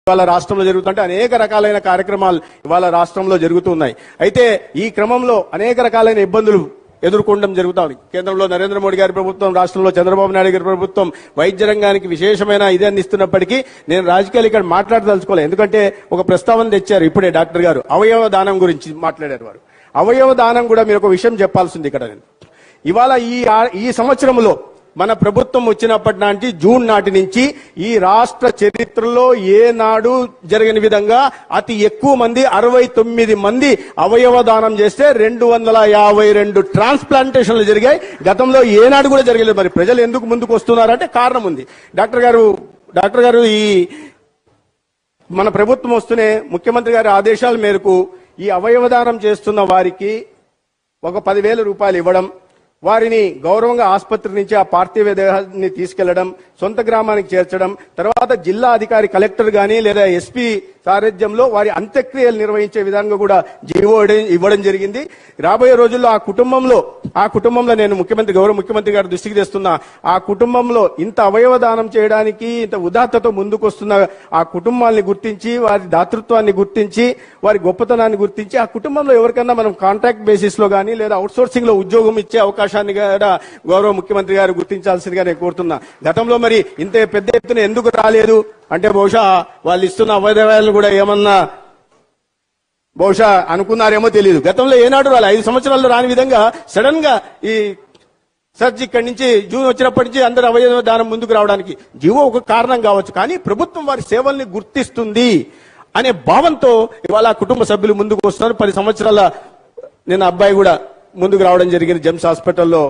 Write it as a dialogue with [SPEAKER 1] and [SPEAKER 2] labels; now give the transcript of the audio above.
[SPEAKER 1] ఇవాళ రాష్ట్రంలో జరుగుతుంటే అనేక రకాలైన కార్యక్రమాలు ఇవాళ రాష్ట్రంలో జరుగుతున్నాయి. అయితే ఈ క్రమంలో అనేక రకాలైన ఇబ్బందులు ఎదుర్కొనడం జరుగుతా ఉంది. కేంద్రంలో నరేంద్ర మోడీ గారి ప్రభుత్వం, రాష్ట్రంలో చంద్రబాబు నాయుడు గారి ప్రభుత్వం వైద్య రంగానికి విశేషమైన ఇది అందిస్తున్నప్పటికీ నేను రాజకీయాలు ఇక్కడ మాట్లాడదలుచుకోలేదు. ఎందుకంటే ఒక ప్రస్తావన తెచ్చారు ఇప్పుడే డాక్టర్ గారు, అవయవ దానం గురించి మాట్లాడారు. వారు అవయవ దానం కూడా మీరు ఒక విషయం చెప్పాల్సింది ఇక్కడ. నేను ఇవాళ ఈ సంవత్సరంలో మన ప్రభుత్వం వచ్చినప్పటి నాటి జూన్ నాటి నుంచి ఈ రాష్ట్ర చరిత్రలో ఏనాడు జరగని విధంగా అతి ఎక్కువ మంది 69 మంది అవయవ దానం చేస్తే 252 ట్రాన్స్ప్లాంటేషన్లు జరిగాయి. గతంలో ఏనాడు కూడా జరగలేదు. మరి ప్రజలు ఎందుకు ముందుకు వస్తున్నారంటే కారణం ఉంది. డాక్టర్ గారు ఈ మన ప్రభుత్వం వస్తూనే ముఖ్యమంత్రి గారి ఆదేశాల మేరకు ఈ అవయవ దానం చేస్తున్న వారికి ఒక 10,000 రూపాయలు ఇవ్వడం, వారిని గౌరవంగా ఆసుపత్రి నుంచి ఆ పార్థివ దేహాన్ని తీసుకెళ్లడం, సొంత గ్రామానికి చేర్చడం, తర్వాత జిల్లా అధికారి కలెక్టర్ గాని లేదా ఎస్పీ సారథ్యంలో వారి అంత్యక్రియలు నిర్వహించే విధంగా కూడా జీవో ఇవ్వడం జరిగింది. రాబోయే రోజుల్లో ఆ కుటుంబంలో నేను గౌరవ ముఖ్యమంత్రి గారి దృష్టికి తెస్తున్నా, ఆ కుటుంబంలో ఇంత అవయవ దానం చేయడానికి ఇంత ఉదాత్తతో ముందుకు వస్తున్న ఆ కుటుంబాన్ని గుర్తించి, వారి దాతృత్వాన్ని గుర్తించి, వారి గొప్పతనాన్ని గుర్తించి, ఆ కుటుంబంలో ఎవరికన్నా మనం కాంట్రాక్ట్ బేసిస్ లో గానీ లేదా అవుట్ సోర్సింగ్ లో ఉద్యోగం ఇచ్చే అవకాశాన్ని కూడా గౌరవ ముఖ్యమంత్రి గారు గుర్తించాల్సిందిగా నేను కోరుతున్నా. గతంలో మరి ఇంత పెద్ద ఎత్తున ఎందుకు రాలేదు అంటే బహుశా వాళ్ళు ఇస్తున్న అవయవాలను కూడా ఏమన్నా బహుశా అనుకున్నారేమో తెలియదు. గతంలో ఏనాడు రాలి 5 సంవత్సరాల్లో రాని విధంగా సడన్ గా ఈ సర్జ్ ఇక్కడి నుంచి జూన్ వచ్చినప్పటి నుంచి అందరు అవయవ దానం ముందుకు రావడానికి జీవో ఒక కారణం కావచ్చు. కానీ ప్రభుత్వం వారి సేవల్ని గుర్తిస్తుంది అనే భావంతో ఇవాళ కుటుంబ సభ్యులు ముందుకు వస్తున్నారు. 10 సంవత్సరాల నేను అబ్బాయి కూడా ముందుకు రావడం జరిగింది. జెమ్స్ హాస్పిటల్లో